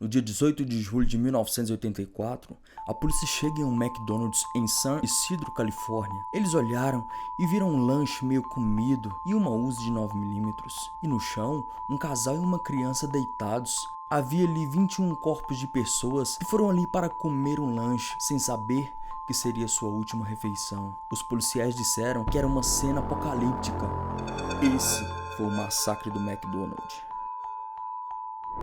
No dia 18 de julho de 1984, a polícia chega em um McDonald's em San Isidro, Califórnia. Eles olharam e viram um lanche meio comido e uma Uzi de 9mm. E no chão, um casal e uma criança deitados. Havia ali 21 corpos de pessoas que foram ali para comer um lanche, sem saber que seria sua última refeição. Os policiais disseram que era uma cena apocalíptica. Esse foi o massacre do McDonald's.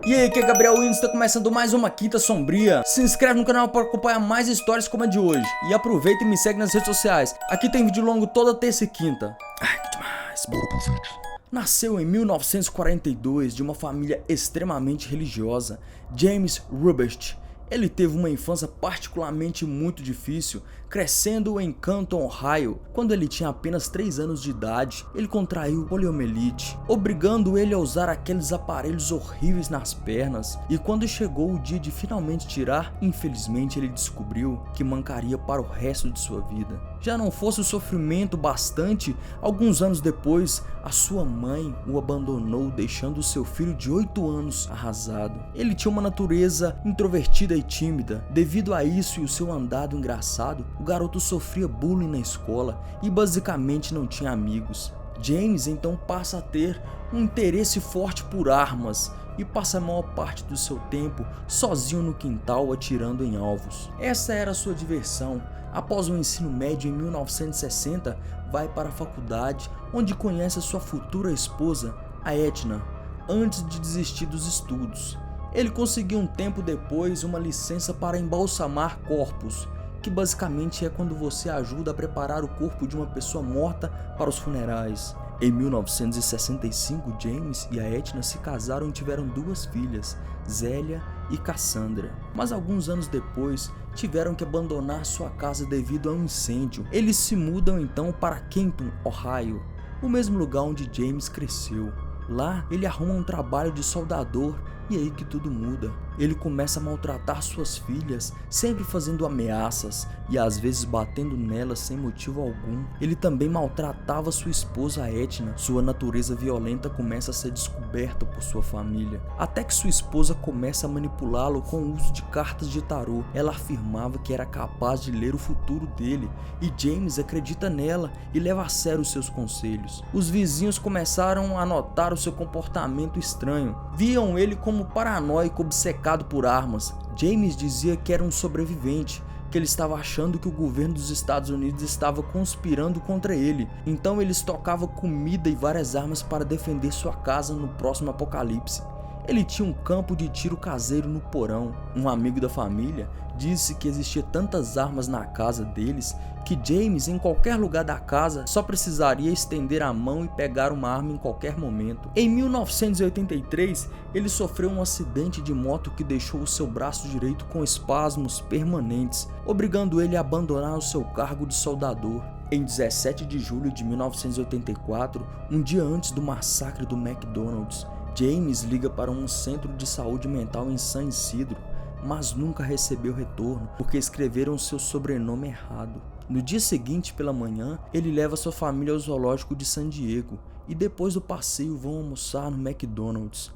E aí, aqui é Gabriel Wins, está começando mais uma Quinta Sombria. Se inscreve no canal para acompanhar mais histórias como a de hoje. E aproveita e me segue nas redes sociais. Aqui tem vídeo longo toda terça e quinta. Ai, que demais. Bora pro vídeo. Nasceu em 1942 de uma família extremamente religiosa, James Rubest. Ele teve uma infância particularmente muito difícil, crescendo em Canton, Ohio. Quando ele tinha apenas 3 anos de idade, ele contraiu poliomielite, obrigando ele a usar aqueles aparelhos horríveis nas pernas. E quando chegou o dia de finalmente tirar, infelizmente ele descobriu que mancaria para o resto de sua vida. Já não fosse o sofrimento bastante, alguns anos depois, a sua mãe o abandonou, deixando seu filho de 8 anos arrasado. Ele tinha uma natureza introvertida e tímida. Devido a isso e o seu andado engraçado, o garoto sofria bullying na escola e basicamente não tinha amigos. James então passa a ter um interesse forte por armas e passa a maior parte do seu tempo sozinho no quintal atirando em alvos. Essa era a sua diversão. Após o ensino médio em 1960, vai para a faculdade, onde conhece a sua futura esposa, a Edna, antes de desistir dos estudos. Ele conseguiu um tempo depois uma licença para embalsamar corpos, que basicamente é quando você ajuda a preparar o corpo de uma pessoa morta para os funerais. Em 1965, James e a Edna se casaram e tiveram 2 filhas, Zélia e Cassandra. Mas alguns anos depois, tiveram que abandonar sua casa devido a um incêndio. Eles se mudam então para Kenton, Ohio, o mesmo lugar onde James cresceu. Lá, ele arruma um trabalho de soldador e é aí que tudo muda. Ele começa a maltratar suas filhas, sempre fazendo ameaças e às vezes batendo nelas sem motivo algum. Ele também maltratava sua esposa Edna. Sua natureza violenta começa a ser descoberta por sua família, até que sua esposa começa a manipulá-lo com o uso de cartas de tarô. Ela afirmava que era capaz de ler o futuro dele e James acredita nela e leva a sério os seus conselhos. Os vizinhos começaram a notar o seu comportamento estranho. Viam ele como paranoico, obcecado por armas. James dizia que era um sobrevivente, que ele estava achando que o governo dos Estados Unidos estava conspirando contra ele. Então ele estocava comida e várias armas para defender sua casa no próximo apocalipse. Ele tinha um campo de tiro caseiro no porão. Um amigo da família disse que existia tantas armas na casa deles que James, em qualquer lugar da casa, só precisaria estender a mão e pegar uma arma em qualquer momento. Em 1983, ele sofreu um acidente de moto que deixou o seu braço direito com espasmos permanentes, obrigando ele a abandonar o seu cargo de soldador. Em 17 de julho de 1984, um dia antes do massacre do McDonald's, James liga para um centro de saúde mental em San Isidro, mas nunca recebeu retorno porque escreveram seu sobrenome errado. No dia seguinte, pela manhã, ele leva sua família ao zoológico de San Diego e depois do passeio vão almoçar no McDonald's.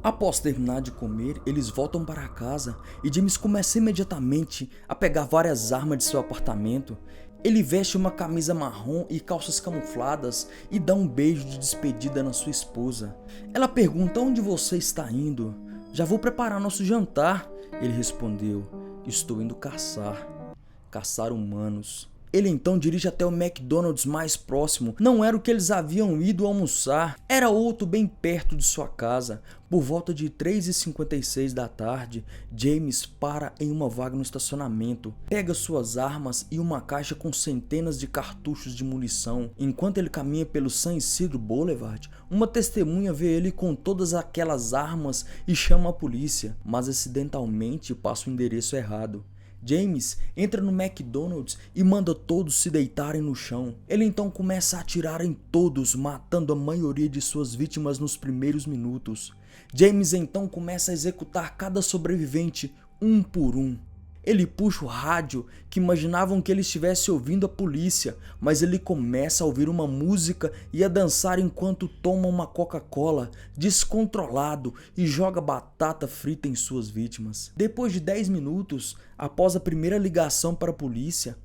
Após terminar de comer, eles voltam para casa e James começa imediatamente a pegar várias armas de seu apartamento. Ele veste uma camisa marrom e calças camufladas e dá um beijo de despedida na sua esposa. Ela pergunta onde você está indo. Já vou preparar nosso jantar, ele respondeu. Estou indo caçar humanos. Ele então dirige até o McDonald's mais próximo. Não era o que eles haviam ido almoçar, era outro bem perto de sua casa. Por volta de 3h56 da tarde, James para em uma vaga no estacionamento, pega suas armas e uma caixa com centenas de cartuchos de munição. Enquanto ele caminha pelo San Isidro Boulevard, uma testemunha vê ele com todas aquelas armas e chama a polícia, mas acidentalmente passa o endereço errado. James entra no McDonald's e manda todos se deitarem no chão. Ele então começa a atirar em todos, matando a maioria de suas vítimas nos primeiros minutos. James então começa a executar cada sobrevivente um por um. Ele puxa o rádio, que imaginavam que ele estivesse ouvindo a polícia, mas ele começa a ouvir uma música e a dançar enquanto toma uma Coca-Cola, descontrolado, e joga batata frita em suas vítimas. Depois de 10 minutos, após a primeira ligação para a polícia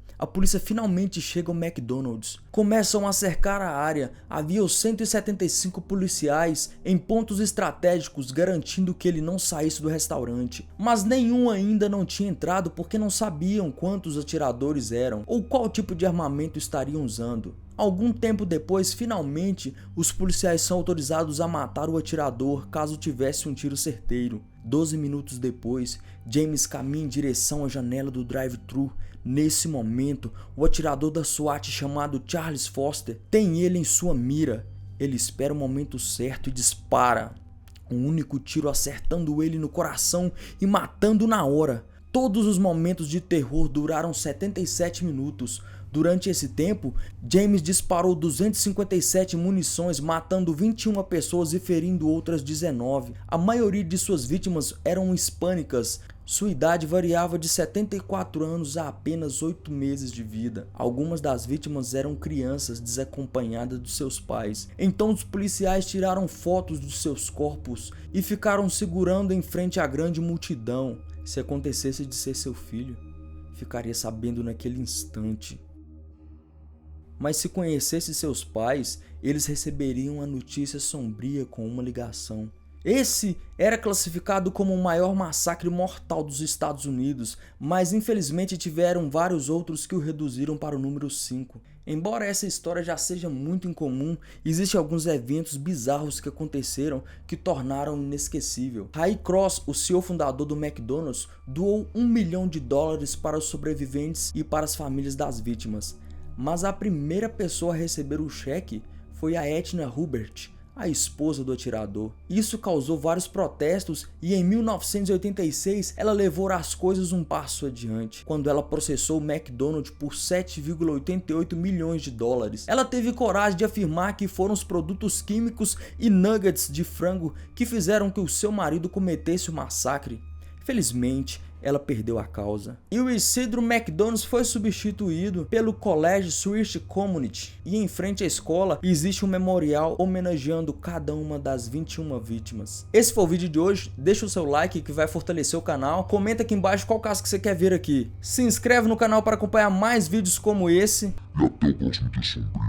finalmente chega ao McDonald's. Começam a cercar a área. Havia 175 policiais em pontos estratégicos garantindo que ele não saísse do restaurante. Mas nenhum ainda não tinha entrado porque não sabiam quantos atiradores eram ou qual tipo de armamento estariam usando. Algum tempo depois, finalmente, os policiais são autorizados a matar o atirador caso tivesse um tiro certeiro. 12 minutos depois, James caminha em direção à janela do drive-thru. Nesse momento, o atirador da SWAT chamado Charles Foster tem ele em sua mira. Ele espera o momento certo e dispara. Um único tiro acertando ele no coração e matando na hora. Todos os momentos de terror duraram 77 minutos. Durante esse tempo, James disparou 257 munições, matando 21 pessoas e ferindo outras 19. A maioria de suas vítimas eram hispânicas. Sua idade variava de 74 anos a apenas 8 meses de vida. Algumas das vítimas eram crianças desacompanhadas dos seus pais. Então os policiais tiraram fotos dos seus corpos e ficaram segurando em frente à grande multidão. Se acontecesse de ser seu filho, ficaria sabendo naquele instante. Mas se conhecesse seus pais, eles receberiam a notícia sombria com uma ligação. Esse era classificado como o maior massacre mortal dos Estados Unidos, mas infelizmente tiveram vários outros que o reduziram para o número 5. Embora essa história já seja muito incomum, existem alguns eventos bizarros que aconteceram que tornaram inesquecível. Ray Kroc, o CEO fundador do McDonald's, doou $1 milhão para os sobreviventes e para as famílias das vítimas. Mas a primeira pessoa a receber o cheque foi a Etna Hubert, a esposa do atirador. Isso causou vários protestos e em 1986 ela levou as coisas um passo adiante, quando ela processou o McDonald's por $7,88 milhões. Ela teve coragem de afirmar que foram os produtos químicos e nuggets de frango que fizeram que o seu marido cometesse o massacre. Felizmente, ela perdeu a causa. E o Isidro McDonald's foi substituído pelo College Swiss Community. E em frente à escola existe um memorial homenageando cada uma das 21 vítimas. Esse foi o vídeo de hoje. Deixa o seu like que vai fortalecer o canal. Comenta aqui embaixo qual caso que você quer ver aqui. Se inscreve no canal para acompanhar mais vídeos como esse. E até o próximo Dia Sombrio.